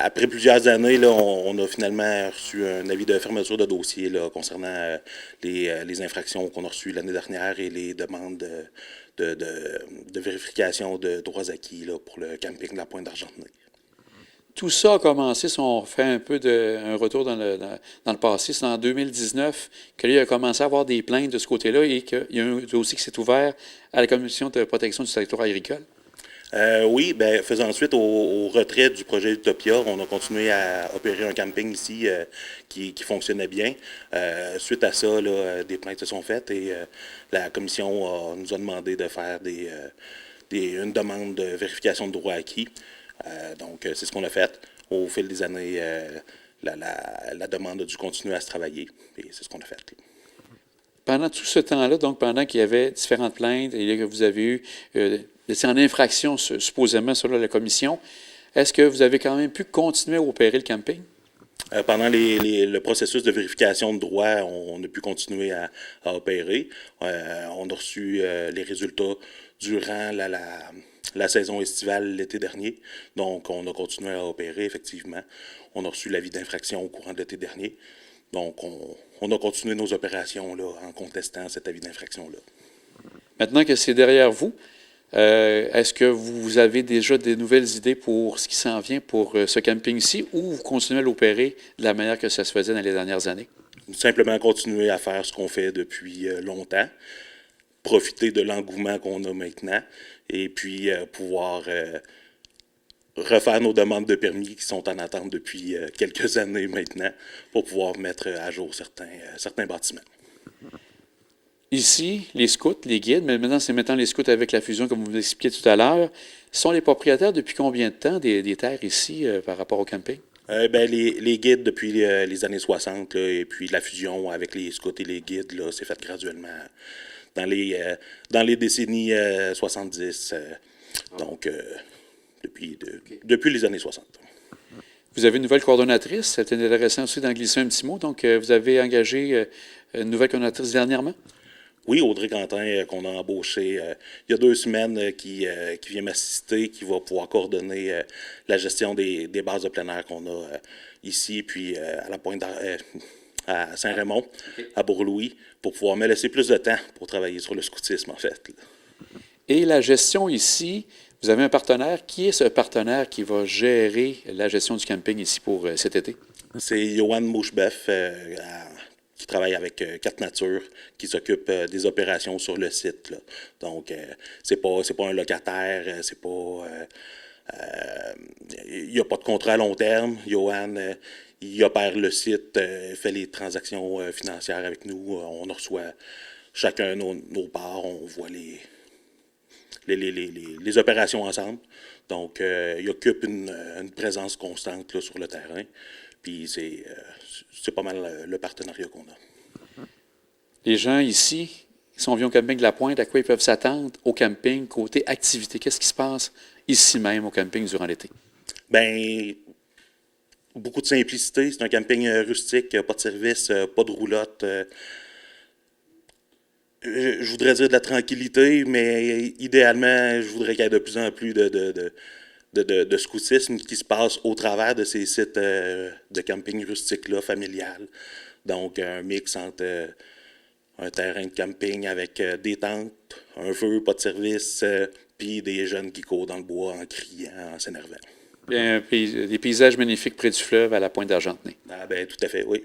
Après plusieurs années, là, on a finalement reçu un avis de fermeture de dossier là, concernant les infractions qu'on a reçues l'année dernière et les demandes de vérification de droits acquis là, pour le camping de la Pointe d'Argenteuil. Tout ça a commencé, si on fait un peu un retour dans le passé, c'est en 2019 que là, il a commencé à avoir des plaintes de ce côté-là et qu'il y a un dossier qui s'est ouvert à la Commission de protection du territoire agricole. Oui, ben, faisant suite au retrait du projet Utopia, on a continué à opérer un camping ici qui fonctionnait bien. Suite à ça, là, des plaintes se sont faites et la commission nous a demandé de faire une demande de vérification de droits acquis. Donc, c'est ce qu'on a fait. Au fil des années, la demande a dû continuer à se travailler et c'est ce qu'on a fait. Là. Pendant tout ce temps-là, donc pendant qu'il y avait différentes plaintes et que vous avez eu c'est en infraction, supposément, selon la commission, est-ce que vous avez quand même pu continuer à opérer le camping? Pendant le processus de vérification de droit, on a pu continuer à opérer. On a reçu les résultats durant la saison estivale l'été dernier. Donc, on a continué à opérer, effectivement. On a reçu l'avis d'infraction au courant de l'été dernier. Donc, on a continué nos opérations là, en contestant cet avis d'infraction-là. Maintenant que c'est derrière vous, est-ce que vous avez déjà des nouvelles idées pour ce qui s'en vient pour ce camping-ci ou vous continuez à l'opérer de la manière que ça se faisait dans les dernières années? Simplement continuer à faire ce qu'on fait depuis longtemps, profiter de l'engouement qu'on a maintenant et puis pouvoir refaire nos demandes de permis qui sont en attente depuis quelques années maintenant pour pouvoir mettre à jour certains bâtiments. Ici, les scouts, les guides, mais maintenant c'est maintenant les scouts avec la fusion, comme vous l'expliquiez tout à l'heure, sont les propriétaires depuis combien de temps des terres ici par rapport au camping? Les guides depuis les années 60, là, et puis la fusion avec les scouts et les guides, là, s'est faite graduellement dans les décennies 70, donc depuis les années 60. Vous avez une nouvelle coordonnatrice, c'était intéressant aussi d'en glisser un petit mot, donc vous avez engagé une nouvelle coordonnatrice dernièrement? Oui, Audrey Quentin, qu'on a embauché il y a 2 semaines, qui vient m'assister, qui va pouvoir coordonner la gestion des bases de plein air qu'on a ici, puis à la Pointe à Saint-Raymond, okay, à Bourg-Louis, pour pouvoir me laisser plus de temps pour travailler sur le scoutisme, en fait. Là. Et la gestion ici, vous avez un partenaire. Qui est ce partenaire qui va gérer la gestion du camping ici pour cet été? C'est Johan Mouchbeff, qui travaille avec Carte Nature, qui s'occupe des opérations sur le site. Là. Donc, c'est pas un locataire, c'est pas... il n'y a pas de contrat à long terme. Johan, il opère le site, fait les transactions financières avec nous. On reçoit chacun nos parts, on voit les opérations ensemble. Donc, il occupe une présence constante là, sur le terrain. Puis c'est pas mal le partenariat qu'on a. Les gens ici, qui sont venus au camping de la Pointe, à quoi ils peuvent s'attendre au camping côté activité? Qu'est-ce qui se passe ici même au camping durant l'été? Bien, beaucoup de simplicité. C'est un camping rustique, pas de service, pas de roulotte. Je voudrais dire de la tranquillité, mais idéalement, je voudrais qu'il y ait de plus en plus de scoutisme qui se passe au travers de ces sites de camping rustique-là, familial. Donc, un mix entre un terrain de camping avec des tentes, un feu, pas de service, puis des jeunes qui courent dans le bois en criant, en s'énervant. Bien, des paysages magnifiques près du fleuve à la Pointe d'Argenteuil. Ah ben, tout à fait, oui.